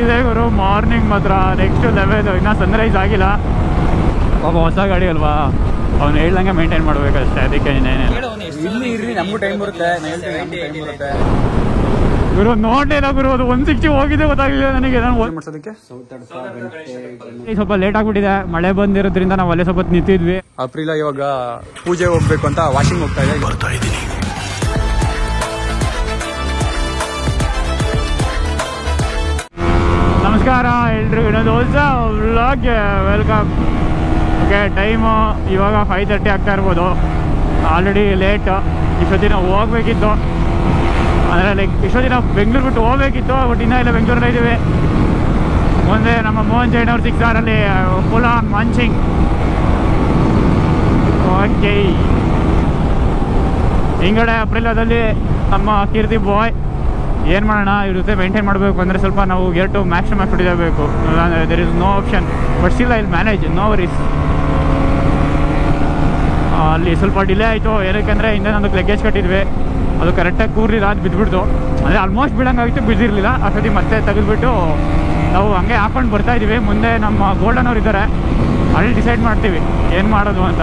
ಹೆಂಗಿದೆ ಗುರು ಮಾರ್ನಿಂಗ್ ಮಾತ್ರ next level. ಇನ್ನೂ ಸನ್ರೈಸ್ ಆಗಿಲ್ಲ. ಪಾಪ ಹೊಸ ಗಾಡಿ ಅಲ್ವಾ, ಅವ್ನು ಹೇಳ್ದಂಗೆ ಮೇಂಟೈನ್ ಮಾಡ್ಬೇಕಷ್ಟೇ. ಅದಕ್ಕೆ ಇಲ್ಲಿ ಇರ್ರಿ, ನಮಗೂ ಟೈಮ್ ಬರುತ್ತೆ. ಗುರು ನೋಡಲಿಲ್ಲ ಗುರು, ಅದು 160 ಹೋಗಿದೆ ಗೊತ್ತಾಗಲಿಲ್ಲ ನನಗೆ. ನಾನು ಮಾಡ್ಸೋದಕ್ಕೆ ಸ್ವಲ್ಪ ಲೇಟ್ ಆಗ್ಬಿಟ್ಟಿದೆ, ಮಳೆ ಬಂದಿರೋದ್ರಿಂದ ನಾವು ಅಲ್ಲೇ ಸ್ವಲ್ಪ ನಿಂತಿದ್ವಿ. ಅಪ್ರಿಲ ಇವಾಗ ಪೂಜೆ ಹೋಗ್ಬೇಕು ಅಂತ ವಾಷಿಂಗ್ ಹೋಗ್ತಾ ಇದ್ದೀನಿ. ನಮಸ್ಕಾರ ಎಲ್ರಿಗೂ, ಇನ್ನೊಂದು ಹೊಸ ವ್ಲಾಗ್ಗೆ ವೆಲ್ಕಮ್. ಓಕೆ, ಟೈಮು ಇವಾಗ 5:30 ಆಗ್ತಾ ಇರ್ಬೋದು. Already late. ಇಷ್ಟೊತ್ತಿನ ಹೋಗ್ಬೇಕಿತ್ತು, ಅಂದರೆ ಲೈಕ್ ಇಷ್ಟೊತ್ತಿನ ಬೆಂಗಳೂರು ಬಿಟ್ಟು ಹೋಗ್ಬೇಕಿತ್ತು. ಬಟ್ ಇನ್ನೂ ಇಲ್ಲ, ಬೆಂಗಳೂರಲ್ಲೇ ಇದ್ದೀವಿ. ಮುಂದೆ ನಮ್ಮ ಮೋಹನ್ ಜೈನ್ ಅವ್ರ 6 ಅವರಲ್ಲಿ ಫುಲ್ ಆನ್ ಮಂಚಿಂಗ್. ಓಕೆ, ಹಿಂಗಡೆ ಅಪ್ರಿಲದಲ್ಲಿ ನಮ್ಮ ಕೀರ್ತಿ ಬಾಯ್ ಏನು ಮಾಡೋಣ, ಇವ್ರ ಜೊತೆ ಮೇಂಟೈನ್ ಮಾಡಬೇಕು ಅಂದರೆ ಸ್ವಲ್ಪ ನಾವು ಗೇರ್ ಟು ಮ್ಯಾಕ್ಸಿಮಮ್ ಹೊಡಿಲೇಬೇಕು. There is no option. But still I will manage, no worries. ಅಲ್ಲಿ ಸ್ವಲ್ಪ ಡಿಲೇ ಆಯಿತು, ಏನಕ್ಕೆಂದರೆ ಹಿಂದೆ ನಮ್ಮದು ಲಗೇಜ್ ಕಟ್ಟಿದ್ವಿ, ಅದು ಕರೆಕ್ಟಾಗಿ ಕೂರ್ಲಿಲ್ಲ, ಅದು ಬಿದ್ದುಬಿಡ್ತು. ಅಂದರೆ ಆಲ್ಮೋಸ್ಟ್ ಬಿಡೋಂಗಾಗಿತ್ತು, ಬಿದ್ದಿರಲಿಲ್ಲ. ಅಷ್ಟೊತ್ತಿಗೆ ಮತ್ತೆ ತೆಗೆದುಬಿಟ್ಟು ನಾವು ಹಂಗೆ ಹಾಕೊಂಡು ಬರ್ತಾಯಿದ್ದೀವಿ. ಮುಂದೆ ನಮ್ಮ ಗೋಲ್ಡನ್ ಅವ್ರು ಇದ್ದಾರೆ, ಅಲ್ಲಿ ಡಿಸೈಡ್ ಮಾಡ್ತೀವಿ ಏನು ಮಾಡೋದು ಅಂತ.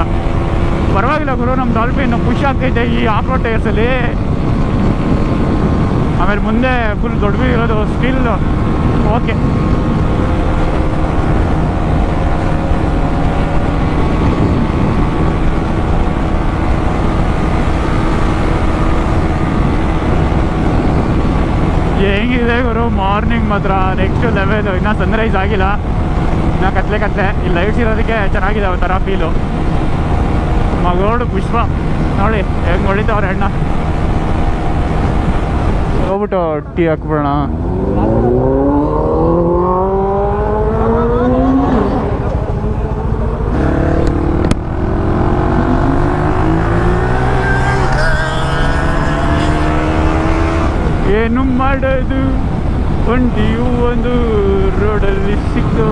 ಪರವಾಗಿಲ್ಲ ಗುರು, ನಮ್ಮ ಡಾಲ್ಫಿನ್ ಖುಷಿ ಆಗ್ತೈತೆ ಈ ಆಫ್ ರೋಡ್ ಟೈರ್ಸಲ್ಲಿ. ಆಮೇಲೆ ಮುಂದೆ ಫುಲ್ ದೊಡ್ಡ ಇರೋದು ಸ್ಟಿಲ್ ಓಕೆ. ಹೆಂಗಿದೆ ಗುರು ಮಾರ್ನಿಂಗ್ ಮಾತ್ರ ನೆಕ್ಸ್ಟ್ ಲೆವೆಲ್. ಇನ್ನೂ ಸನ್ರೈಸ್ ಆಗಿಲ್ಲ, ಇನ್ನೂ ಕತ್ಲೆ. ಈ ಲೈಟ್ಸ್ ಇರೋದಕ್ಕೆ ಚೆನ್ನಾಗಿದೆ ಒಂಥರ ಫೀಲು. ಮಗೋಡು ಪುಷ್ಪ ನೋಡಿ ಹೆಂಗೆ ಹೊಳಿತಾವ್ರ ಎಣ್ಣ. ಹೋಗ್ಬಿಟ್ಟು ಟೀ ಹಾಕ್ಬಿಡೋಣ. ಏನು ಮಾಡೋದು, ಒಂಟಿಯೂ ಒಂದು ರೋಡಲ್ಲಿ ಸಿಕ್ತು,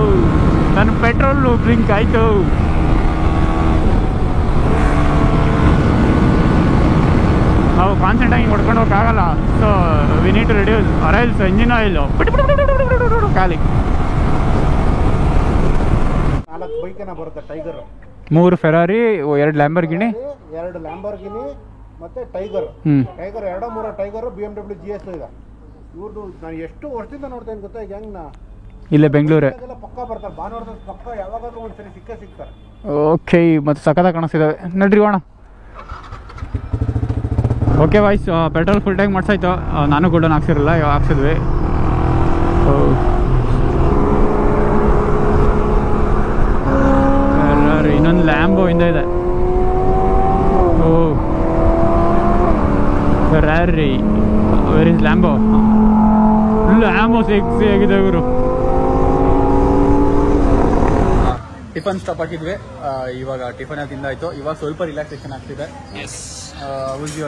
ನನ್ನ ಪೆಟ್ರೋಲು ಡ್ರಿಂಕ್ ಆಯಿತು. ನಾವು ಕಾನ್ಸೆಂಟ್ ಆಗಿ ಹೊಡ್ಕೊಂಡು ಹೋಗೋಕ್ಕಾಗಲ್ಲ. So we need to reduce ಅರೈಲ್ಸ್ ಇಂಜಿನ್ ಆಯಿಲು ಖಾಲಿ. 4 ಬೈಕೇನ ಬರುತ್ತೆ, ಟೈಗರ್ 3 ಫೆರಾರಿ, 2 ಲ್ಯಾಂಬರ್ಗಿನಿ, 2 ಲ್ಯಾಂಬರ್ಗಿನಿ ಮತ್ತೆ Tiger. Tiger 2-3 Tiger, BMW GS ಇದೆ ಇವ್ರದ್ದು. ನಾನು ಎಷ್ಟು ವರ್ಷದಿಂದ ನೋಡ್ತೇನೆ ಗೊತ್ತಾ, ಈಗ ಹೆಂಗ್ ಇಲ್ಲೇ ಬೆಂಗಳೂರೇ ಪಕ್ಕ ಬರ್ತಾರೆ. ಭಾನುವಾರದ ಪಕ್ಕ ಯಾವಾಗಾದ್ರೂ ಒಂದ್ಸರಿ ಸಿಗ್ತಾರೆ. ಓಕೆ, ಮತ್ತು ಸಖತ್ತಾಗಿ ಕಾಣಿಸ್ತಿದ್ದಾವೆ. ನಡ್ರಿ ಹೋಣ. ಓಕೆ ವಾಯ್ಸ್, ಪೆಟ್ರೋಲ್ ಫುಲ್ ಟ್ಯಾಂಕ್ ಮಾಡ್ಸಾಯ್ತು. ನಾನು ಗೋಲ್ಡನ್ ಹಾಕ್ಸಿರಲ್ಲ, ಇವಾಗ ಹಾಕ್ಸಿದ್ವಿ. ಇನ್ನೊಂದು ಲ್ಯಾಂಬೋ ಹಿಂದೆ ಇದೆ. ಓ Ferrari, where is Lambo? Lambo sexy ಆಗಿದೆ ಇವರು. ಟಿಫನ್ ಸ್ಟಾಪ್ ಹಾಕಿದ್ವಿ. ಇವಾಗ ಟಿಫನ್ ತಿಂದಾಯ್ತು. ಇವಾಗ ಸ್ವಲ್ಪ ರಿಲ್ಯಾಕ್ಸೇಷನ್ ಆಗ್ತಿದೆ.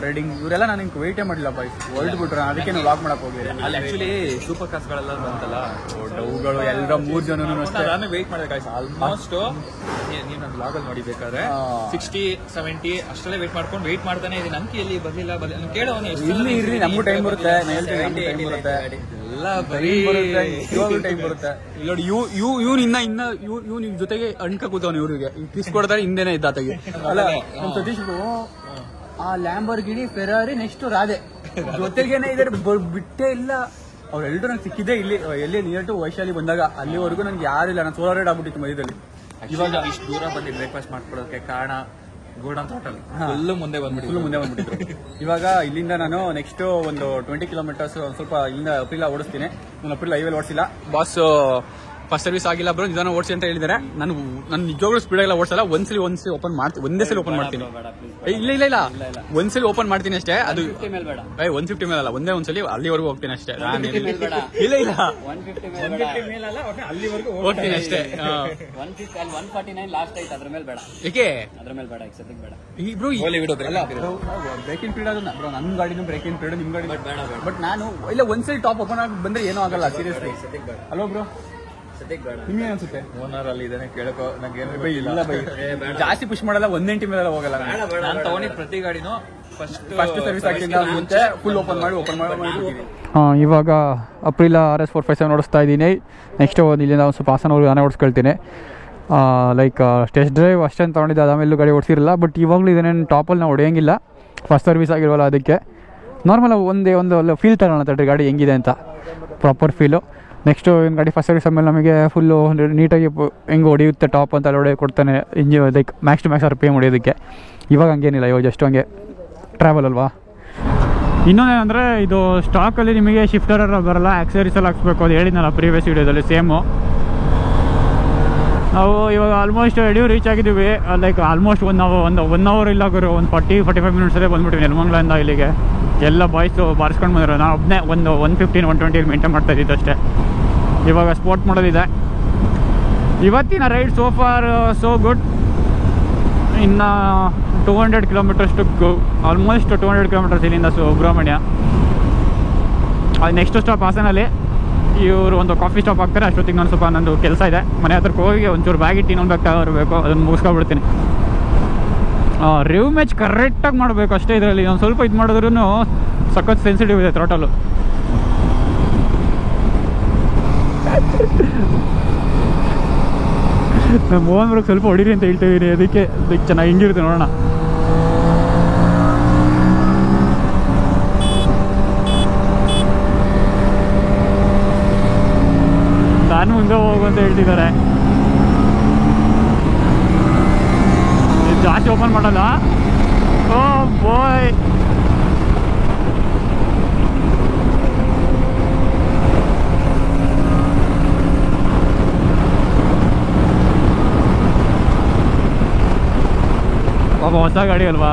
ರೈಡಿಂಗ್ ಇವರೆಲ್ಲ ನಾನು ನಿಮ್ಗೆ ವೆಯ್ಟೇ ಮಾಡಿಲ್ಲ ಬಾಯ್, ಹೊರಡ್ಬಿಟ್ರೆ ಅದಕ್ಕೆ ನಾವು ವಾಕ್ ಮಾಡಕ್ ಹೋಗಿದ್ದೆ. ಅಲ್ಲಿ ಆಕ್ಚುಲಿ ಸೂಪರ್ ಕಾರ್ಸ್ಗಳೆಲ್ಲ ಬಂತಲ್ಲ, ಅವುಗಳು ಎಲ್ಲ 3 ಜನನು ನಾನು ವೆಯ್ಟ್ ಮಾಡಿದೆ. ಆಲ್ಮೋಸ್ಟ್ ನೀವು ನನ್ನ ಬ್ಲಾಗಲ್ಲಿ ನೋಡಿಬೇಕಾದ್ರೆ 60-70 ಅಷ್ಟಲ್ಲೇ ವೆಯ್ಟ್ ಮಾಡ್ತಾನೆ ಇದೀನಿ. ನಂಗೆ ಎಲ್ಲಿ ಬರ್ಲಿಲ್ಲ. ಕೇಳೋನು ಇಲ್ಲಿ ಇರ್ರಿ, ನಮಗೂ ಟೈಮ್ ಬರುತ್ತೆ. ಎಲ್ಲ ಬರೀ ಟೈಮ್ ಬರುತ್ತೆ. ನೋಡಿ ಇವ್ನು ಇವ್ನ ಜೊತೆಗೆ ಅಣ್ಕ ಕೂತವನು. ಇವ್ರಿಗೆ ಕಿಸ್ ಕೊಡ್ತಾರೆ, ಹಿಂದೆನೆ ಇದ್ದಾತಗೆ ಅಲ್ಲ ನಮ್ಮ ಸತೀಶ್. ಆ ಲ್ಯಾಂಬರ್ಗಿನಿ, ಫೆರಾರಿ, ನೆಕ್ಸ್ಟ್ ರಾಧೆ ಜೊತೆಗೇನೆ ಇದಾರೆ, ಬಿಟ್ಟೇ ಇಲ್ಲ. ಅವ್ರೆಲ್ರೂ ನಂಗೆ ಸಿಕ್ಕಿದ್ದೆ ಇಲ್ಲಿ ಎಲ್ಲಿ ನಿಯರ್ ಟು ವೈಶಾಲಿ ಬಂದಾಗ. ಅಲ್ಲಿವರೆಗೂ ನನ್ಗೆ ಯಾರಿಲ್ಲ, ನಾನು ಸೋಲೋ ರೈಡ್ ಆಗ್ಬಿಟ್ಟಿತ್ತು ಮಧ್ಯದಲ್ಲಿ. ಇವಾಗ ಇಷ್ಟು ದೂರ ಬಂದು ಬ್ರೇಕ್ಫಾಸ್ಟ್ ಮಾಡ್ಕೊಳ್ಳೋಕೆ ಕಾರಣ ಗೋಲ್ಡನ್ ಹೋಟೆಲ್ ಫುಲ್ ಮುಂದೆ ಬಂದ್ಬಿಟ್ಟಿದ್ರು. ಇವಾಗ ಇಲ್ಲಿಂದ ನಾನು ನೆಕ್ಸ್ಟ್ ಒಂದು 20 ಕಿಲೋಮೀಟರ್ಸ್ ಸ್ವಲ್ಪ ಇಲ್ಲಿಂದ ಅಪ್ರಿಲ ಓಡಿಸ್ತೀನಿ. ನಾನು ಅಪ್ರಿಲ ಹೈವೇಲಿ ಓಡಿಸಿಲ್ಲ. ಬಾಸ್ ಫಸ್ಟ್ ಸರ್ವಿಸ್ ಆಗಿಲ್ಲ ಬ್ರೋ, ನಿಧಾನ ಓಡಿಸಿ ಅಂತ ಹೇಳಿದ್ದಾರೆ. ನಾನು ನಿಜವಾಗ್ಲೂ ಸ್ಪೀಡ್ ಎಲ್ಲ ಓಡಿಸಲ್ಲ. ಒಂದ್ಸಲಿ ಓಪನ್ ಮಾಡ್ತೀನಿ, ಒಂದೇ ಸಲ ಓಪನ್ ಮಾಡ್ತೀನಿ. ಇಲ್ಲ ಒಂದ್ಸಲಿ ಓಪನ್ ಮಾಡ್ತೀನಿ ಅಷ್ಟೇ. ಅದು 150 ಮೇಲೆ ಅಲ್ಲ, ಒಂದೇ ಒಂದ್ಸಲಿ ಅಲ್ಲಿವರೆಗೂ ಹೋಗ್ತೀನಿ ಅಷ್ಟೇ. ಇಲ್ಲ ಅಲ್ಲಿವರೆಗೂ ಹೋಗ್ತೀನಿ ಅಷ್ಟೇ. 149 ಲಾಸ್ಟ್ ಆಯ್ತು, ಅದ್ರ ಮೇಲೆ ಬೇಡ. ಏಕೆ ಅದ್ರ ಮೇಲೆ ಬೇಡ, ಎಕ್ಸೆಪ್ಟ್ ಬೇಡ. ಬ್ರೋ ಬ್ರೇಕಿಂಗ್ ಪೀರಿಯಡ್ ಅದನ್ನ ಬ್ರೋ, ನನ್ನ ಗಾಡಿನೂ ಬ್ರೇಕಿಂಗ್ ಪೀರಿಯಡ್, ನಿಮ್ ಗಾಡಿ ಬಟ್ ನಾನು ಇಲ್ಲ ಒಂದ್ಸಲಿ ಟಾಪ್ ಓಪನ್ ಆಗಿ ಬಂದ್ರೆ ಏನೂ ಆಗಲ್ಲ ಸೀರಿಯಸ್ಲಿ. ಅಲ್ವಾ ಬ್ರೋ? ಸದ್ಯಕ್ಕೆ ಬೇಡ. ನಿಮ್ಗೆ ಅನ್ಸುತ್ತೆ? ಓನರ್ ಅಲ್ಲಿ ಇದೇನೆ ಕೇಳಕೋ ನಂಗೆ ಏನು ಇಲ್ಲ ಬೈ, ಜಾಸ್ತಿ ಪುಷ್ ಮಾಡಲ್ಲ, 180 ಮೇಲೆ ಹೋಗಲ್ಲ. ನಾನು ತಗೊಂಡಿದ್ ಪ್ರತಿ ಗಾಡಿನೂ ಫಸ್ಟ್ ಸರ್ವಿಸ್ ಹಾಕಿಂದ ಮುಂಚೆ ಫುಲ್ ಓಪನ್ ಮಾಡಿ ಇವಾಗ ಅಪ್ರಿಲಾ RS 457 ಓಡಿಸ್ತಾ ಇದ್ದೀನಿ. ನೆಕ್ಸ್ಟ್ ಇಲ್ಲಿಂದ ಒಂದು ಸ್ವಲ್ಪ ಹಾಸನವ್ರಿಗೆ ನಾನೇ ಓಡಿಸ್ಕೊಳ್ತೀನಿ. ಲೈಕ್ ಟೆಸ್ಟ್ ಡ್ರೈವ್ ಅಷ್ಟೇನು ತೊಗೊಂಡಿದ್ದೆ, ಅದಾಮೇಲೂ ಗಾಡಿ ಓಡಿಸಿರಲಿಲ್ಲ. ಬಟ್ ಇವಾಗಲೂ ಇದನ್ನೇನು ಟಾಪಲ್ಲಿ ನಾವು ಹೊಡೆಯೋಂಗಿಲ್ಲ, ಫಸ್ಟ್ ಸರ್ವಿಸ್ ಆಗಿಲ್ವಲ್ಲ ಅದಕ್ಕೆ. ನಾರ್ಮಲ್ ಒಂದು ಫೀಲ್ ತಗೊಳ್ಳೋಣ ತಡ್ರಿ ಗಾಡಿ ಹೆಂಗಿದೆ ಅಂತ, ಪ್ರಾಪರ್ ಫೀಲು. ನೆಕ್ಸ್ಟು ಇನ್ನು ಗಾಡಿ ಫಸ್ಟ್ ಸರ್ವಿಸ್ ಆಮೇಲೆ ನಮಗೆ ಫುಲ್ಲು ನೀಟಾಗಿ ಹೆಂಗೆ ಹೊಡೆಯುತ್ತೆ ಟಾಪ್ ಅಂತ ಹೊಡೆ ಕೊಡ್ತಾನೆ ಇಂಜಿ, like max to max RPM ಹೊಡೆಯೋದಕ್ಕೆ. ಇವಾಗ ಹಂಗೇನಿಲ್ಲ, ಇವಾಗ ಜಸ್ಟ್ ಹಂಗೆ ಟ್ರಾವೆಲ್ ಅಲ್ವಾ. ಇನ್ನೊಂದೇನೆಂದರೆ ಇದು ಸ್ಟಾಕಲ್ಲಿ ನಿಮಗೆ ಶಿಫ್ಟರ್ ಬರಲ್ಲ, ಆಕ್ಸರೀಸಲ್ಲಿ ಹಾಕ್ಸ್ಬೇಕು. ಅದು ಹೇಳಿದ್ನಲ್ಲ ಪ್ರೀವಿಯಸ್ ವೀಡಿಯೋದಲ್ಲಿ ಸೇಮು. ನಾವು ಇವಾಗ ಆಲ್ಮೋಸ್ಟ್ ಯಡಿಯೂರು ರೀಚ್ ಆಗಿದ್ದೀವಿ. ಲೈಕ್ ಆಲ್ಮೋಸ್ಟ್ ಒನ್ ಅವರ್ ಇಲ್ಲ ಗುರು, ಒಂದು 40-45 ಮಿನಿಟ್ಸಲ್ಲೇ ಬಂದ್ಬಿಟ್ಟಿವಿ ನೆಲಮಂಗಲದಿಂದ ಇಲ್ಲಿಗೆ. ಎಲ್ಲ ಬಾಯ್ಸು ಬಾರಿಸ್ಕೊಂಡು ಬಂದರು. ನಾನು ಒಬ್ಬನೇ 115-120 ಮೇಂಟೈನ್ ಮಾಡ್ತಾಯಿದ್ದಿದ್ದು ಅಷ್ಟೇ. ಇವಾಗ ಸ್ಪೋರ್ಟ್ ಮಾಡೋದಿದೆ. ಇವತ್ತಿನ ride so far so good. ಇನ್ನು 200 ಕಿಲೋಮೀಟರ್ಸ್ ಟು ಆಲ್ಮೋಸ್ಟ್ 200 ಕಿಲೋಮೀಟರ್ಸ್ ಇಲ್ಲಿಂದ ಸುಬ್ರಹ್ಮಣ್ಯ. ಅದು ನೆಕ್ಸ್ಟ್ ಸ್ಟಾಪ್ ಹಾಸನಲ್ಲಿ. ಇವರು ಒಂದು ಕಾಫಿ ಸ್ಟಾಪ್ ಹಾಕ್ತಾರೆ. ಅಷ್ಟೊತ್ತಿಗೆ ನಾನು ಸ್ವಲ್ಪ ನಂದು ಕೆಲಸ ಇದೆ, ಮನೆ ಹತ್ರಕ್ಕೆ ಹೋಗಿ ಒಂಚೂರು ಬ್ಯಾಗ್ ಇಟ್ಟು ಇನ್ನೊಂದು ಬ್ಯಾಗ್ ತಗೋಬರಬೇಕು, ಅದನ್ನು ಮುಗಿಸ್ಕೊಬಿಡ್ತೀನಿ. ರಿವ್ ಮ್ಯಾಚ್ ಕರೆಕ್ಟಾಗಿ ಮಾಡಬೇಕು ಅಷ್ಟೇ. ಇದರಲ್ಲಿ ಒಂದು ಸ್ವಲ್ಪ ಇದು ಮಾಡಿದ್ರೂ ಸಖತ್ ಸೆನ್ಸಿಟಿವ್ ಇದೆ ಥ್ರಾಟಲು. ನಮ್ಮ ಮೋಹನ್ ಬ್ರಿಗೆ ಸ್ವಲ್ಪ ಹೊಡೀರಿ ಅಂತ ಹೇಳ್ತಿದ್ದೀನಿ, ಅದಕ್ಕೆ ಚೆನ್ನಾಗಿ ಹಿಂಗಿರುತ್ತೆ ನೋಡೋಣ. ನಾನು ಮುಂದೆ ಹೋಗು ಅಂತ ಹೇಳ್ತಿದ್ದಾರೆ. ಜಾಸ್ತಿ ಓಪನ್ ಮಾಡಲ್ಲ. ಓ ಬಾಯ್, ಪಾಪ ಹೊಸ ಗಾಡಿ ಅಲ್ವಾ,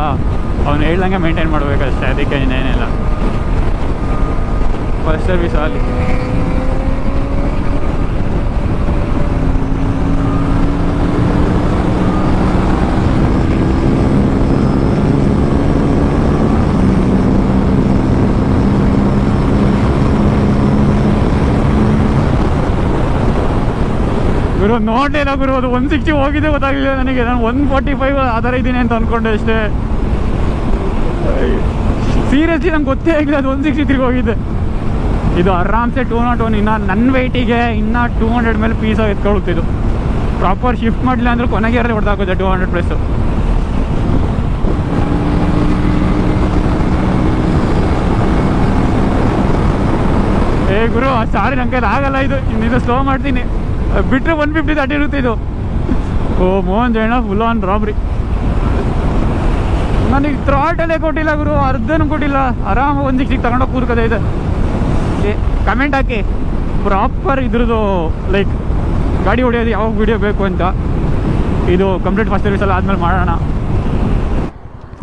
ಅವ್ನು ಹೇಳ್ದಂಗೆ ಮೇಂಟೈನ್ ಮಾಡಬೇಕಷ್ಟೇ, ಅದಕ್ಕೆ ಇನ್ನೇನಿಲ್ಲ. ಫಸ್ಟ್ ಸರ್ವಿಸ್ ಅಲ್ಲಿ ಗುರು ನೋಡಲಿಲ್ಲ ಗುರು. ಅದು 160 ಹೋಗಿದೆ ಗೊತ್ತಾಗಲಿಲ್ಲ ನನಗೆ. ನಾನು 145 ಆ ಥರ ಇದ್ದೀನಿ ಅಂತ ಅಂದ್ಕೊಂಡೆ ಅಷ್ಟೇ. ಸೀರಿಯಸ್ಲಿ ನಂಗೆ ಗೊತ್ತೇ ಆಗಿಲ್ಲ ಅದು 163 ಹೋಗಿದೆ. ಇದು ಆರಾಮ್ಸೆ 201. ಇನ್ನು ನನ್ನ ವೆಯ್ಟಿಗೆ ಇನ್ನೂ 200 ಮೇಲೆ ಪೀಸ ಎತ್ಕೊಳ್ಳುತ್ತಿದ್ದು. ಪ್ರಾಪರ್ ಶಿಫ್ಟ್ ಮಾಡಲಿಲ್ಲ ಅಂದ್ರೆ ಕೊನೆಗೆ ಯಾರಲ್ಲಿ ಹೊಡೆದಾಕೋದೆ 200 ಪ್ಲಸ್ಸು. ಏ ಗುರು ಸಾರಿ, ನನ್ನ ಕೈಲಿ ಆಗಲ್ಲ ಇದು. ಇನ್ನಿದು ಸ್ಲೋ ಮಾಡ್ತೀನಿ, ಬಿಟ್ಟರೆ 150 ದಾಟಿರುತ್ತೆ ಇದು. ಓ ಮೋಹನ್ ಜೈನ ಫುಲ್ ಆನ್ ರಾಬ್ರಿ. ನನಗೆ ಥ್ರಾಟಲ್ಲೇ ಕೊಟ್ಟಿಲ್ಲ ಗುರು, ಅರ್ಧನೂ ಕೊಟ್ಟಿಲ್ಲ. ಆರಾಮ 160 ತಗೊಂಡೋಗಿ ಕೂರ್ಕದೆ ಇದೆ. ಕಮೆಂಟ್ ಹಾಕಿ ಪ್ರಾಪರ್ ಇದ್ರದ್ದು ಲೈಕ್ ಗಾಡಿ ಹೊಡೆಯೋದು ಯಾವಾಗ ವಿಡಿಯೋ ಬೇಕು ಅಂತ. ಇದು ಕಂಪ್ಲೀಟ್ ಫಸ್ಟ್ ಸರ್ವಿಸ್ ಎಲ್ಲ ಆದಮೇಲೆ ಮಾಡೋಣ.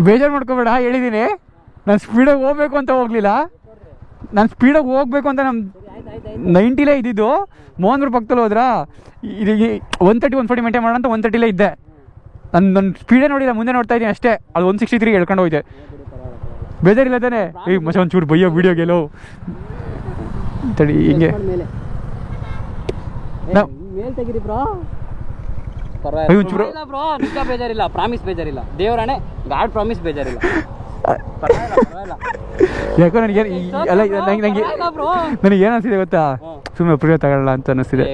ಬೇಜಾರು ಮಾಡ್ಕೋಬೇಡ, ಹೇಳಿದ್ದೀನಿ ನಾನು ಸ್ಪೀಡಾಗಿ ಹೋಗ್ಬೇಕು ಅಂತ ಹೋಗಲಿಲ್ಲ. ನಾನು ಸ್ಪೀಡಾಗಿ ಹೋಗ್ಬೇಕು ಅಂತ ನಮ್ಮ 90ಲೇ ಇದ್ದಿದ್ದು. ಮೋಹನ್ ಬ್ರ ಪಕ್ಕದಲ್ಲಿ ಹೋದ್ರಾ, ಇದು 130-140 ಮೇಂಟೈನ್ ಮಾಡೋಣ ಅಂತ 130ಲೇ ಇದ್ದೆ. ನನ್ನ ಸ್ಪೀಡೇ ನೋಡಿಲ್ಲ, ಮುಂದೆ ನೋಡ್ತಾ ಇದ್ದೀನಿ ಅಷ್ಟೇ. ಅದು 163 ಹೇಳ್ಕೊಂಡು ಹೋಯ್ತೆ. ಬೇಜಾರಿಲ್ಲ ತಾನೆ? ಈ ಮಚ್ಚ ಒಂಚೂರು ಬೈಯೋ ವೀಡಿಯೋಗೆಲ್ಲೋ ತಡಿ ಹಿಂಗೆ ನಿಜ ಬೇಜಾರಿಲ್ಲ, ಪ್ರಾಮಿಸ್ ಬೇಜಾರಿಲ್ಲ, ದೇವರಾಣೆ ಗಾಡ್ ಪ್ರಾಮಿಸ್ ಬೇಜಾರಿಲ್ಲ. ಯಾಕೋ ನನಗೆ ಏನು ಅನಿಸಿದೆ ಗೊತ್ತಾ, ಸುಮ್ಮನೆ ಪ್ರಿಯ ತಗೊಳ್ಳಲ್ಲ ಅಂತ ಅನಿಸ್ತಿದೆ.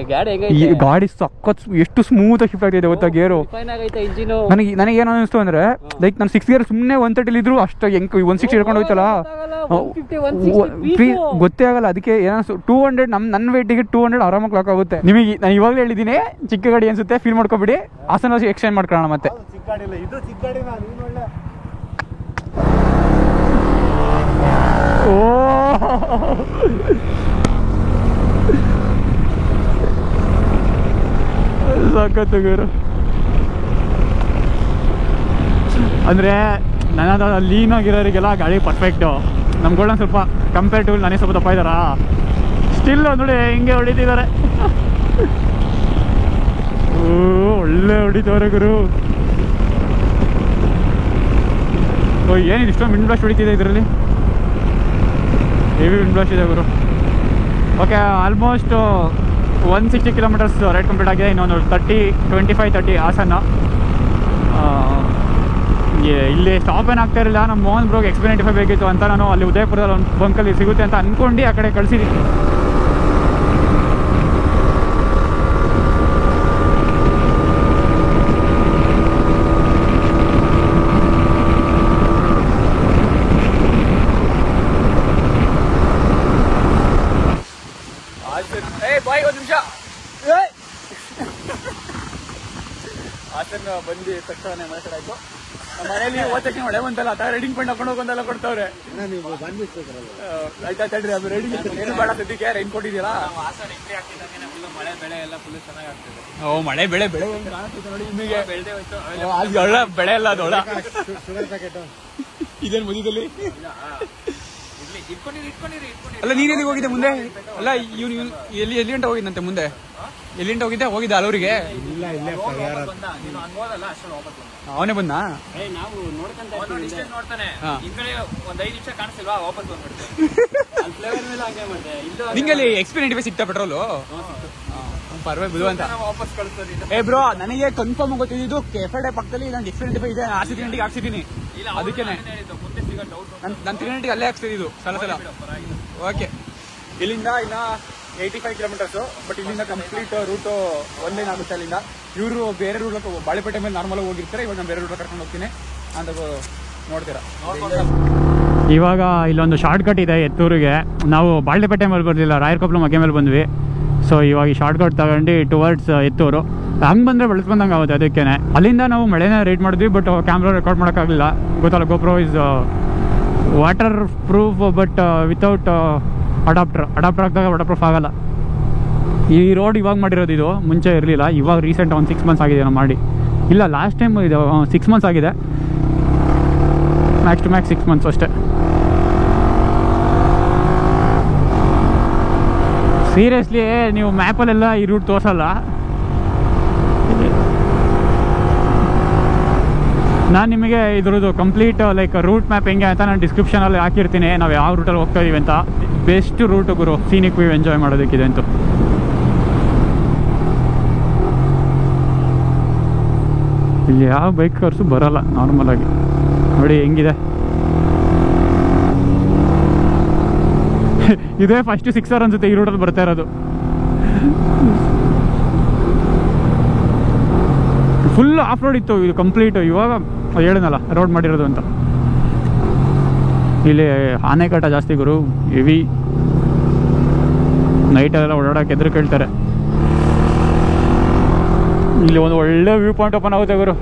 ಈ ಗಾಡಿ ಸಖತ್ ಎಷ್ಟು ಸ್ಮೂತ್ ಆಗಿ ಶಿಫ್ಟ್ ಆಗ್ತಿದೆ ಗೊತ್ತಾ ಗೇರು. ನನಗೇನು ಅನಿಸ್ತು ಅಂದ್ರೆ ಲೈಕ್ ನಾನು 6 ಗೇರ್ ಸುಮ್ಮನೆ 130 ಇದ್ರು ಅಷ್ಟು ಹೆಂಗೆ 160 ಹಿಡ್ಕೊಂಡು ಹೋಯ್ತಲ್ಲ, ಗೊತ್ತೇ ಆಗಲ್ಲ. ಅದಕ್ಕೆ ಏನಿಸ್ತು 200 ನನ್ನ ವೇಟಿಗೆ 200 ಆರಾಮಾಗಿ ಲಾಕ್ ಆಗುತ್ತೆ. ನಿಮಗೆ ನಾನು ಇವಾಗಲೇ ಹೇಳಿದ್ದೀನಿ, ಚಿಕ್ಕ ಗಾಡಿ ಅನ್ಸುತ್ತೆ, ಫೀಲ್ ಮಾಡ್ಕೊಬಿಡಿ. ಹಾಸನ ಎಕ್ಸ್ಚೇಂಜ್ ಮಾಡ್ಕೊಳ್ಳೋಣ ಮತ್ತೆ. ಚಿಕ್ಕ ಗಾಡಿ ಇಲ್ಲ ಇದು, ಚಿಕ್ಕ ಗಾಡಿನ ನೀನು ಒಳ್ಳೆ. ಓ ಸಾಕತ್ತು ಗುರು. ಅಂದರೆ ನನ್ನ ಲೀನ್ ಆಗಿರೋರಿಗೆಲ್ಲ ಗಾಡಿ ಪರ್ಫೆಕ್ಟು. ನಮ್ಗಳ ಸ್ವಲ್ಪ ಕಂಪೇರ್ಟಿವ್ ನನಗೆ ಸ್ವಲ್ಪ ದಪ್ಪ ಇದ್ದಾರಾ, ಸ್ಟಿಲ್ ನೋಡಿ ಹಿಂಗೆ ಹೊಡಿತಿದ್ದಾರೆ. ಓ ಒಳ್ಳೆ ಹೊಡಿತವ್ರೆ ಗುರು. ಓ ಏನಿದೆ ಇಷ್ಟೊಂದು ವಿಂಡ್ ಬ್ಲಾಸ್ಟ್ ಹೊಡಿತಿದೆ ಇದರಲ್ಲಿ, ಹೆವಿ ವಿಂಡ್ ಬ್ಲಾಸ್ಟ್ ಇದೆ ಗುರು. Okay almost 160 kilometres ride complete ಆಗಿದೆ. ಇನ್ನೊಂದು 25-30 ಹಾಸನ. ಇಲ್ಲಿ ಸ್ಟಾಪ್ ಏನಾಗ್ತಾ ಇರಲಿಲ್ಲ. ನಮ್ಮ ಮೋಹನ್ ಬ್ರೋಗೆ X95 ಬೇಕಿತ್ತು ಅಂತ ನಾನು ಅಲ್ಲಿ ಉದಯಪುರದಲ್ಲಿ ಒಂದು ಬಂಕಲ್ಲಿ ಸಿಗುತ್ತೆ ಅಂತ ಅಂದ್ಕೊಂಡು ಆ ಕಡೆ ಕಳಿಸಿದ್ದೀನಿ. ಬಾಯ್ ಒಂದು ನಿಮಿಷ. ಹಾಸನ ಬಂದು ತಕ್ಷಣ ಮಾತಾಡಾಯ್ತು. ನಮ್ಮ ಮನೇಲಿ ಹೋದ ತಕ್ಷಣ ಮಳೆ ಬಂತಲ್ಲ, ರೈಡಿಂಗ್ ಪಂಡ್ ಹಾಕೊಂಡು ಹೋಗೋದೆಲ್ಲ ಕೊಡ್ತಾವ್ರೆ. ನೀವು ಆಯ್ತಾ ತಡ್ರಿ, ಅದು ರೈಡಿಂಗ್ ಏನು ಬೇಡ ಸದ್ಯಕ್ಕೆ. ರೈನ್ ಕೊಟ್ಟಿದ್ದೀರಾ? ಮಳೆ ಬೆಳೆ ಎಲ್ಲ ಫುಲ್ ಚೆನ್ನಾಗಿ ಆಗ್ತದೆ. ಓ ಮಳೆ ಬೆಳೆ ಕಾಣಿಸ್ತಿದೆ ನೋಡಿ ನಿಮಗೆ. ಬೆಳೆ ಎಲ್ಲ ಅದು ಇದೇನು ಮಧ್ಯದಲ್ಲಿ. ಅಲ್ಲ ನೀನೆಲ್ಲಿ ಹೋಗಿದ್ದೆ ಮುಂದೆ? ಅಲ್ಲ ಇವ್ನು ಎಲ್ಲಿ ಗಂಟೆ ಹೋಗಿದ್ದಂತೆ ಮುಂದೆ? ಎಲ್ಲಿ ಗಂಟೆ ಹೋಗಿದ್ದೆ ಅಲ್ಲೂರಿಗೆ? ಅವನೇ ಬಂದ. ನೋಡ್ತಾನೆ ಒಂದ್ 5 ನಿಮಿಷ ಕಾಣಿಸ್ತಿಲ್ವಾ, ವಾಪಸ್ ಬಂದ್ಬಿಡ್ತೇನೆ. ನಿಂಗಲ್ಲಿ X95 ಸಿಗ್ತಾ ಪೆಟ್ರೋಲು? ಪರವಾಗಿ ಬುಧವಂತ ವಾಪಸ್ ಕಳಿಸ್ತಾರೆ. ಬ್ರೋ ನನಗೆ ಕನ್ಫರ್ಮ್ ಗೊತ್ತಿದ್ದು ಕೆಫೆ ಪಕ್ಕದಲ್ಲಿ ನಾನು X95 ಇದೆ, R390 ಹಾಕ್ಸಿದ್ದೀನಿ. ಅದಕ್ಕೆ ನಾನು 390 ಅಲ್ಲೇ ಹಾಕ್ಸಿದ್ದು ಸಲ. ಓಕೆ, ಇಲ್ಲಿಂದ ಇನ್ನ 85 ಕಿಲೋಮೀಟರ್ಸ್. ಬಟ್ ಇಲ್ಲಿಂದ ಕಂಪ್ಲೀಟ್ ರೂಟ್ ಒಂದೇನ್ ಆಗುತ್ತೆ. ಅಲ್ಲಿಂದ ಇವರು ಬೇರೆ ರೂಟ್ ಬಾಳೆಪೇಟೆ ಮೇಲೆ ನಾರ್ಮಲ್ ಹೋಗಿರ್ತಾರೆ. ಇವಾಗ ನಾನು ಬೇರೆ ರೂಟ್ ಕರ್ಕೊಂಡು ಹೋಗ್ತೀನಿ ಅಂತ ನೋಡ್ತೀರಾ. ಇವಾಗ ಇಲ್ಲೊಂದು ಶಾರ್ಟ್ ಕಟ್ ಇದೆ ಎತ್ತೂರಿಗೆ. ನಾವು ಬಾಳೆಪೇಟೆ ಮೇಲೆ ಬರಲಿಲ್ಲ, ರಾಯರಕೊಪ್ಪಲು ಮಗ್ಗೆ ಮೇಲೆ ಬಂದ್ವಿ. ಸೊ ಇವಾಗ ಈ ಶಾರ್ಟ್ ಕಟ್ ತಗೊಂಡು ಟುವರ್ಡ್ಸ್ ಎತ್ತೂರು ಹಂಗೆ ಬಂದರೆ ಬೆಳೆಸ್ಬಂದಂಗೆ ಆಗುತ್ತೆ. ಅದಕ್ಕೇ ಅಲ್ಲಿಂದ ನಾವು ಮಳೆನ ರೈಡ್ ಮಾಡಿದ್ವಿ. ಬಟ್ ಕ್ಯಾಮ್ರಾ ರೆಕಾರ್ಡ್ ಮಾಡೋಕ್ಕಾಗಲಿಲ್ಲ, ಗೊತ್ತಲ್ಲ. GoPro is water proof but without adapter ಹಾಕಿದಾಗ ವಾಟರ್ ಪ್ರೂಫ್ ಆಗಲ್ಲ. ಈ ರೋಡ್ ಇವಾಗ ಮಾಡಿರೋದು, ಇದು ಮುಂಚೆ ಇರಲಿಲ್ಲ. ಇವಾಗ ರೀಸೆಂಟ್ ಒಂದು 6 ಮಂತ್ಸ್ ಆಗಿದೆ ನಾವು ಮಾಡಿ. ಇಲ್ಲ ಲಾಸ್ಟ್ ಟೈಮ್ ಇದು 6 ಮಂತ್ಸ್ ಆಗಿದೆ, ಮ್ಯಾಕ್ಸ್ ಟು ಮ್ಯಾಕ್ಸ್ 6 ಮಂತ್ಸ್ ಅಷ್ಟೇ. ಸೀರಿಯಸ್ಲಿ ನೀವು ಮ್ಯಾಪಲ್ಲೆಲ್ಲ ಈ ರೂಟ್ ತೋರಿಸಲ್ಲ. ನಾನು ನಿಮಗೆ ಇದ್ರದ್ದು ಕಂಪ್ಲೀಟ್ ಲೈಕ್ ರೂಟ್ ಮ್ಯಾಪ್ ಹೆಂಗೆ ಅಂತ ನಾನು ಡಿಸ್ಕ್ರಿಪ್ಷನಲ್ಲಿ ಹಾಕಿರ್ತೀನಿ. ನಾವು ಯಾವ ರೂಟಲ್ಲಿ ಹೋಗ್ತಾ ಇದೀವಿ ಅಂತ. ಬೆಸ್ಟ್ ರೂಟು ಗುರು, ಸೀನಿಕ್ ವ್ಯೂ ಎಂಜಾಯ್ ಮಾಡೋದಕ್ಕಿದೆ ಅಂತೂ. ಇಲ್ಲಿ ಯಾವ ಬೈಕರ್ಸು ಬರಲ್ಲ ನಾರ್ಮಲಾಗಿ. ನೋಡಿ ಹೆಂಗಿದೆ. ಇದೇ ಫಸ್ಟ್ 6R ಅನ್ಸುತ್ತೆ ಈ ರೂಟಲ್ಲಿ ಬರ್ತಾ ಇರೋದು. ಫುಲ್ ಆಫ್ ರೋಡ್ ಇತ್ತು ಇದು ಕಂಪ್ಲೀಟ್. ಇವಾಗ ಹೇಳಿದ್ನಲ್ಲ ರೋಡ್ ಮಾಡಿರೋದು ಅಂತ. ಇಲ್ಲಿ ಆನೆಕಟ್ಟ ಜಾಸ್ತಿ ಗುರು, ಹೆವಿ. ನೈಟಲ್ಲೆಲ್ಲ ಓಡಾಡೋಕೆ ಎದುರು ಕೇಳ್ತಾರೆ. ಇಲ್ಲಿ ಒಂದು ಒಳ್ಳೆ ವ್ಯೂ ಪಾಯಿಂಟ್ ಓಪನ್ ಆಗುತ್ತೆ ಗುರು.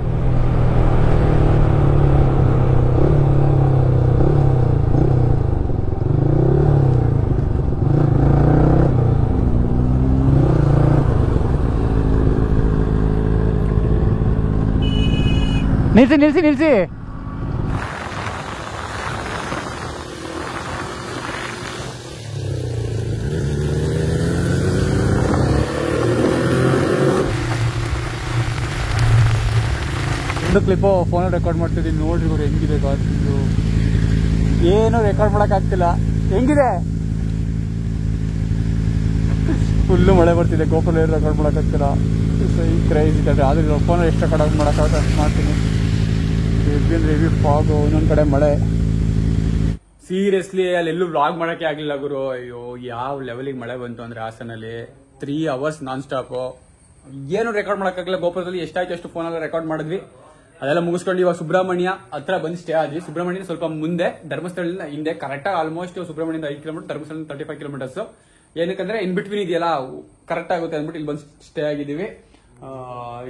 ನಿಲ್ಸಿ ಒಂದು ಕ್ಲಿಪ್ಪು ಫೋನಲ್ಲಿ ರೆಕಾರ್ಡ್ ಮಾಡ್ತಿದ್ದೀನಿ. ನೋಡ್ರಿ ಗುರು ಹೆಂಗಿದೆ ಗಾಡಿದು. ಏನು ರೆಕಾರ್ಡ್ ಮಾಡೋಕ್ಕಾಗ್ತಿಲ್ಲ. ಹೆಂಗಿದೆ? ಫುಲ್ಲು ಮಳೆ ಬರ್ತಿದೆ. ಗೋಪುರ ರೆಕಾರ್ಡ್ ಮಾಡೋಕ್ಕಾಗ್ತಿಲ್ಲ. ಕ್ರೈಸ್ ಇದೆ. ಆದರೆ ಫೋನಲ್ಲಿ ಎಷ್ಟು ರೆಕಾರ್ಡ್ ಮಾಡೋಕ್ಕಾಗುತ್ತೆ ಅಷ್ಟು ಮಾಡ್ತೀನಿ. ಹೆವಿ ಫಾಗು, ಇನ್ನೊಂದು ಕಡೆ ಮಳೆ. ಸೀರಿಯಸ್ಲಿ ಅಲ್ಲೆಲ್ಲೂ ವ್ಲಾಗ್ ಮಾಡೋಕ್ಕೆ ಆಗಲಿಲ್ಲ ಗುರು. ಅಯ್ಯೋ ಯಾವ ಲೆವೆಲಿಗೆ ಮಳೆ ಬಂತು ಅಂದರೆ ಹಾಸನಲ್ಲಿ 3 hours ನಾನ್ ಸ್ಟಾಪು. ಏನು ರೆಕಾರ್ಡ್ ಮಾಡೋಕ್ಕಾಗಲಿಲ್ಲ. ಗೋಪುರದಲ್ಲಿ ಎಷ್ಟಾಯ್ತು ಅಷ್ಟು ಫೋನಲ್ಲಿ ರೆಕಾರ್ಡ್ ಮಾಡಿದ್ವಿ. ಅದೆಲ್ಲ ಮುಗಿಸ್ಕೊಂಡು ಇವಾಗ ಸುಬ್ರಹ್ಮಣ್ಯ ಹತ್ರ ಬಂದು ಸ್ಟೇ ಆದ್ವಿ. ಸುಬ್ರಹ್ಮಣ್ಯ ಸ್ವಲ್ಪ ಮುಂದೆ, ಧರ್ಮಸ್ಥಳದಿಂದ ಹಿಂದೆ. ಕರೆಕ್ಟಾಗಿ ಆಲ್ಮೋಸ್ಟ್ ಸುಬ್ರಹ್ಮಣ್ಯದಿಂದ 5 ಕಿಲೋಮೀಟರ್, ಧರ್ಮಸ್ಥಳದಿಂದ 35 ಕಿಲೋಮೀಟರ್ಸ್. ಏನಕ್ಕಂದ್ರೆ ಇನ್ ಬಿಟ್ವೀನ್ ಇದೆಯಲ್ಲ ಕರೆಕ್ಟ್ ಆಗುತ್ತೆ ಅಂದ್ಬಿಟ್ಟು ಇಲ್ಲಿ ಬಂದು ಸ್ಟೇ ಆಗಿದ್ದೀವಿ.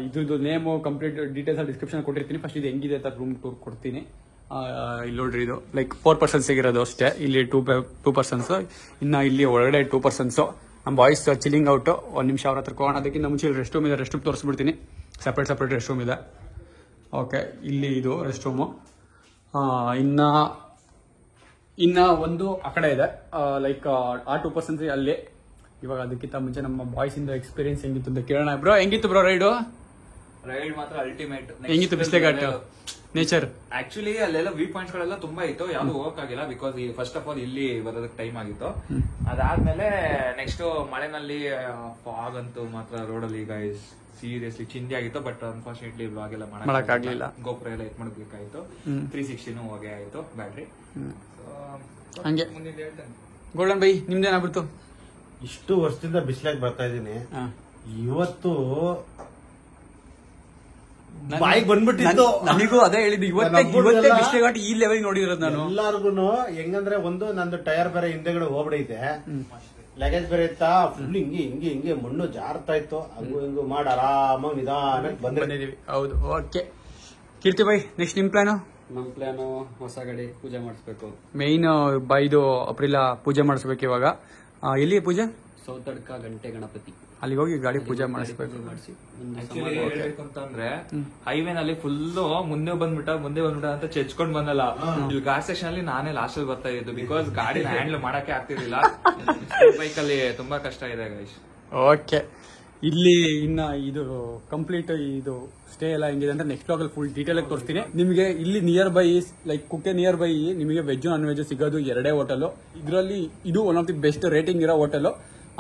ಇದ್ರದ್ದು ನೇಮು ಕಂಪ್ಲೀಟ್ ಡೀಟೇಲ್ಸ್ ಡಿಸ್ಕ್ರಿಪ್ಷನ್ ಕೊಟ್ಟಿರ್ತೀನಿ. ಫಸ್ಟ್ ಇದು ಹೆಂಗಿದೆ ಅಂತ ರೂಮ್ ಟೂರ್ ಕೊಡ್ತೀನಿ. ಇಲ್ಲಿ ನೋಡ್ರಿ, ಇದು ಲೈಕ್ 4 persons ಇರೋದು ಅಷ್ಟೇ. ಇಲ್ಲಿ 2 persons. ಇನ್ನು ಇಲ್ಲಿ ಒಳಗಡೆ 2 persons. ನಮ್ಮ ಬಾಯ್ಸ್ ಚಿಲ್ಲಿಂಗ್ ಔಟ್. 1 ನಿಮಿಷ ಅವ್ರ ಹತ್ರ ಹೋಗೋಣ. ಅದಕ್ಕಿಂತ ಮುಂಚೆ ರೆಸ್ಟ್ ರೂಮ್ ಇದೆ, ರೆಸ್ಟ್ ರೂಮ್ ತೋರಿಸ್ಬಿಡ್ತೀನಿ. ಸಪ್ರೇಟ್ ರೆಸ್ಟ್ ರೂಮ್ ಇದೆ. ಓಕೆ, ಇಲ್ಲಿ ಇದು ರೆಸ್ಟ್ ರೂಮು. ಇನ್ನ ಒಂದು ಆ ಕಡೆ ಇದೆ, ಲೈಕ್ ಆ 2 persons ಅಲ್ಲಿ. ಇವಾಗ ಅದಕ್ಕಿಂತ ಮುಂಚೆ ನಮ್ಮ ಬಾಯ್ಸ್ ಇಂದ ಎಕ್ಸ್ಪೀರಿಯನ್ಸ್ ಹೆಂಗಿತ್ತು ಅಂತ ಕೇಳೋಣ. ಬ್ರೋ ಹೆಂಗಿತ್ತು ಬ್ರೋ ರೈಡ್? ರೈಡ್ ಮಾತ್ರ ಅಲ್ಟಿಮೇಟ್. ಹೆಂಗಿತ್ತು ಬಿಸ್ಲೆಘಾಟ್? ನೇಚರ್. ಆಕ್ಚುಲಿ ಅಲ್ಲೆಲ್ಲ ವ್ಯೂ ಪಾಯಿಂಟ್ಸ್ ಗಳೆಲ್ಲ ತುಂಬಾ ಇತ್ತು, ಯಾವ್ದು ಹೋಗಕ್ಕಾಗಿಲ್ಲ ಬಿಕಾಸ್ ಫಸ್ಟ್ ಆಫ್ ಆಲ್ ಇಲ್ಲಿ ಬರೋದಕ್ಕೆ ಟೈಮ್ ಆಗಿತ್ತು. ಅದಾದ್ಮೇಲೆ ನೆಕ್ಸ್ಟ್ ಮಳೆನಲ್ಲಿ ಫಾಗ್ ಅಂತೂ ಮಾತ್ರ ರೋಡಲ್ಲಿ ಈಗ ಸೀರಿಯಸ್ಲಿ ಚಿಂದಿ ಆಗಿತ್ತು. ಬಟ್ ಅನ್ಫಾರ್ಚುನೇಟ್ಲಿ ಬ್ಲಾಗ್ ಎಲ್ಲ ಮಾಡಕ್ಕಾಗ್ಲಿಲ್ಲ, ಗೋಪುರ ಎಲ್ಲ ಎತ್ ಮಾಡಬೇಕಾಯ್ತು. 360 ಹೋಗೇ ಆಯ್ತು ಬ್ಯಾಟ್ರಿ. ಹಂಗೆ ಗೋಲ್ಡನ್ ಬೈ ನಿಮ್ದೇನಾಗ್ಬಿಡ್ತು? ಇಷ್ಟು ವರ್ಷದಿಂದ ಬಿಸಿಲಾಗಿ ಬರ್ತಾ ಇದೀನಿ, ಇವತ್ತು ಬಾಯಿಗೆ ಬಂದ್ಬಿಟ್ಟಿತ್ತು. ನನಗೂ ಅದೇ ಹೇಳಿದ್ದು, ಇವತ್ತೇ ಬಿಸ್ಲೆಘಾಟ್ ಈ ಲೆವೆಲ್ ನೋಡಿರೋದು ನಾನು. ಎಲ್ಲಾರ್ಗುನು ಹೆಂಗಂದ್ರೆ ಒಂದು ನಂದು ಟೈರ್ ಬೇರೆ ಹಿಂದೆಗಡೆ ಹೋಗ್ಬಿಡೈತೆ, ಲಗೇಜ್ ಬೇರೆ ಇತ್ತಾ, ಫುಲ್ ಹಿಂಗೆ ಹಿಂಗೆ ಹಿಂಗೆ ಮಣ್ಣು ಜಾರ್ತಾ ಇತ್ತು. ಹಂಗು ಹಿಂಗು ಮಾಡಿ ಆರಾಮಾಗಿ ನಿಧಾನಕ್ಕೆ ಬಂದಿದೀವಿ. ಹೌದು, ಓಕೆ. ಕೀರ್ತಿ ಬೈ, ನೆಕ್ಸ್ಟ್ ನಿಮ್ ಪ್ಲಾನು? ನಮ್ ಪ್ಲಾನು ಹೊಸ ಗಾಡಿ ಪೂಜೆ ಮಾಡಿಸ್ಬೇಕು. ಮೇನ್ ಇದು ಅಪ್ರಿಲ ಪೂಜೆ ಮಾಡಿಸ್ಬೇಕು. ಇವಾಗ ಎಲ್ಲಿ ಪೂಜೆ? ಸೌತಡ್ಕ ಗಂಟೆ ಗಣಪತಿ, ಅಲ್ಲಿಗೆ ಹೋಗಿ ಗಾಡಿ ಪೂಜೆ ಮಾಡಿಸ್ಬೇಕು. ಆಕ್ಚುಲಿ ಹೇಳ್ಬೇಕು ಅಂತಂದ್ರೆ ಹೈವೇನಲ್ಲಿ ಫುಲ್ ಮುಂದೆ ಬಂದ್ಬಿಟ್ಟ ಅಂತ ಚೆಚ್ಕೊಂಡ್ ಬಂದಲ್ಲ. ಇಲ್ಲಿ ಗಾಡಿ ಸೆಕ್ಷನ್ ಅಲ್ಲಿ ನಾನೇ ಲಾಸ್ಟ್ ಅಲ್ಲಿ ಬರ್ತಾ ಇದ್ದು, ಬಿಕಾಸ್ ಗಾಡಿ ಹ್ಯಾಂಡಲ್ ಮಾಡಕ್ಕೆ ಆಗ್ತಿರ್ಲಿಲ್ಲ. ಬೈಕ್ ಅಲ್ಲಿ ತುಂಬಾ ಕಷ್ಟ ಇದೆ ಗೈಸ್. ಓಕೆ, ಇಲ್ಲಿ ಇನ್ನ ಇದು ಕಂಪ್ಲೀಟ್ ಇದು ಸ್ಟೇ ಎಲ್ಲ ಹೆಂಗಿದೆ ಅಂತ ನೆಕ್ಸ್ಟ್ ಬ್ಲಾಗ್ ಅಲ್ಲಿ ಫುಲ್ ಡೀಟೇಲ್ ಆಗಿ ತೋರಿಸ್ತೀನಿ ನಿಮಗೆ. ಇಲ್ಲಿ near by like Kukke near by ನಿಮಗೆ ವೆಜ್ ನಾನ್ ವೆಜ್ ಸಿಗೋದು 2 ಹೋಟೆಲ್. ಇದರಲ್ಲಿ ಇದು one of the best rating ಇರೋ ಹೋಟೆಲ್.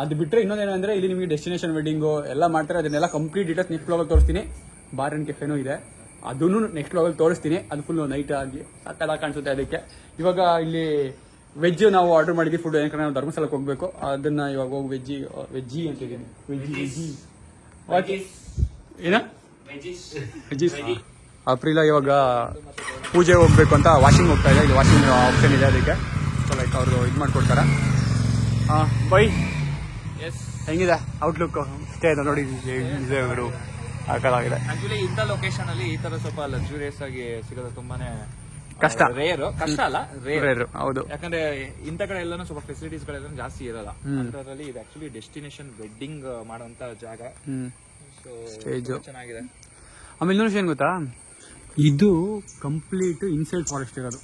ಅದು ಬಿಟ್ಟರೆ ಇನ್ನೊಂದೇನಂದ್ರೆ ಇಲ್ಲಿ ನಿಮಗೆ ಡೆಸ್ಟಿನೇಷನ್ ವೆಡ್ಡಿಂಗು ಎಲ್ಲ ಮಾಡ್ತಾರೆ. ಅದನ್ನೆಲ್ಲ ಕಂಪ್ಲೀಟ್ ಡೀಟೇಲ್ಸ್ ನೆಕ್ಸ್ಟ್ ಬ್ಲಾಗ್ ಅಲ್ಲಿ ತೋರಿಸ್ತೀನಿ. ಬಾರ್ ಅಂಡ್ ಕೆಫೆನೂ ಇದೆ, ಅದನ್ನು ನೆಕ್ಸ್ಟ್ ಬ್ಲಾಗ್ ಅಲ್ಲಿ ತೋರಿಸ್ತೀನಿ. ಅದು ಫುಲ್ ನೈಟ್ ಆಗಿ ಸಕ್ಕತ್ತಾಗಿ ಕಾಣಿಸುತ್ತೆ. ಅದಕ್ಕೆ ಇವಾಗ ಇಲ್ಲಿ ವೆಜ್ ನಾವು ಆರ್ಡರ್ ಮಾಡಿದ್ವಿ ಫುಡ್, ಯಾಕಂದ್ರೆ ನಾವು ಧರ್ಮಸ್ಥಳಕ್ಕೆ ಹೋಗ್ಬೇಕು. ಅದನ್ನ ಇವಾಗ ಹೋಗಿ ವೆಜ್ಜಿ ಅಂತಿದ್ದೀನಿ. ಏನ ಅಪ್ರಿಲ ಇವಾಗ ಪೂಜೆ ಹೋಗ್ಬೇಕು ಅಂತ ವಾಷಿಂಗ್ ಹೋಗ್ತಾ ಇದೆ. ಇಲ್ಲಿ ವಾಷಿಂಗ್ ಆಪ್ಷನ್ ಇದೆ, ಅದಕ್ಕೆ ಸೊ ಲೈಕ್ ಅವರು ಇದು ಮಾಡ್ಕೊಡ್ತಾರೆ. ಬೈ ಹೆಂಗಿದೆ ಔಟ್ಲುಕ್? ಸ್ಟೇ ನೋಡಿ ಹಾಕಲಾಗಿದೆ. ಆಕ್ಚುಲಿ ಇಂಥ ಲೊಕೇಶನ್ ಅಲ್ಲಿ ಈ ತರ ಸ್ವಲ್ಪ ಲಕ್ಸುರಿಯಸ್ ಆಗಿ ಸಿಗೋದು ತುಂಬಾನೇ ಕಷ್ಟ. ಕಷ್ಟ ಅಲ್ಲ, ರೇರ್. ಹೌದು, ಯಾಕಂದ್ರೆ ಇಂಥ ಕಡೆ ಎಲ್ಲಾನು ಸ್ವಲ್ಪ ಫೆಸಿಲಿಟೀಸ್ ಗಳೆಲ್ಲ ಜಾಸ್ತಿ ಇರಲ್ಲ. ಅದರಲ್ಲಿ ಇದು ಆಕ್ಚುಲಿ ಡೆಸ್ಟಿನೇಷನ್ ವೆಡ್ಡಿಂಗ್ ಮಾಡುವಂತ ಜಾಗ. ಸ್ಟೇಜ್ ಚೆನ್ನಾಗಿದೆ. ಆಮೇಲೆ ಇನ್ನೊಂದು ವಿಷಯ ಏನ್ ಗೊತ್ತಾ, ಇದು ಕಂಪ್ಲೀಟ್ ಇನ್ಸೈಡ್ ಫಾರೆಸ್ಟ್ ಇರೋದು.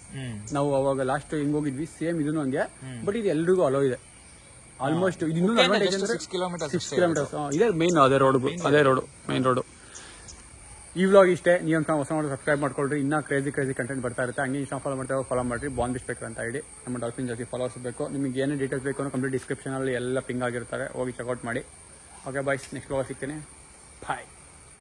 ನಾವು ಅವಾಗ ಲಾಸ್ಟ್ ಹೆಂಗ್ ಹೋಗಿದ್ವಿ ಸೇಮ್ ಇದನ್ನು ಹಂಗೆ, ಬಟ್ ಇದು ಎಲ್ರಿಗೂ ಅಲೋ ಇದೆ ಆಲ್ಮೋಸ್ಟ್. ಇದು ಇನ್ನೊಂದು ಅಡ್ವಾಂಟೇಜ್ ಅಂದ್ರೆ 6 ಕಿಲೋಮೀಟರ್ಸ್ ಇದೆ ಮೇನ್. ಅದೇ ರೋಡ್ ಮೇನ್ ರೋಡ್. ಈ ವ್ಲಾಗ್ ಇಷ್ಟೇ. ನೀವು ಅಂತ ಹೊಸ ಮಾಡಿ ಸಬ್ಸ್ಕ್ರೈಬ್ ಮಾಡ್ಕೊಳ್ರಿ. ಇನ್ನೂ ಕ್ರೇಜಿ ಕಂಟೆಂಟ್ ಬರ್ತಾ ಇರುತ್ತೆ. ಹಂಗೆ ಇನ್ಸ್ಟಾ ಫಾಲೋ ಮಾಡ್ರಿ. ಬಾಂಡ್ ಬೇಕು ಅಂತ ಐಡಿ ನಮ್ಮ ಡಾಲ್ಫಿನ್ ಜಾಸ್ತಿ ಫಾಲೋವರ್ಸ್ ಬೇಕು. ನಿಮಗೆ ಏನೇ ಡೀಟೇಲ್ಸ್ ಬೇಕು ಅನ್ನೋ ಕಂಪ್ಲೀಟ್ ಡಿಸ್ಕ್ರಿಪ್ಷನ್ ಅಲ್ಲಿ ಎಲ್ಲ ಪಿಂಗ್ ಆಗಿರ್ತಾರೆ, ಹೋಗಿ ಚೆಕ್ಔಟ್ ಮಾಡಿ. ಓಕೆ ಬಾಯ್ಸ್, ನೆಕ್ಸ್ಟ್ ವ್ಲಾಗ್ ಸಿಗ್ತೀನಿ. ಬಾಯ್.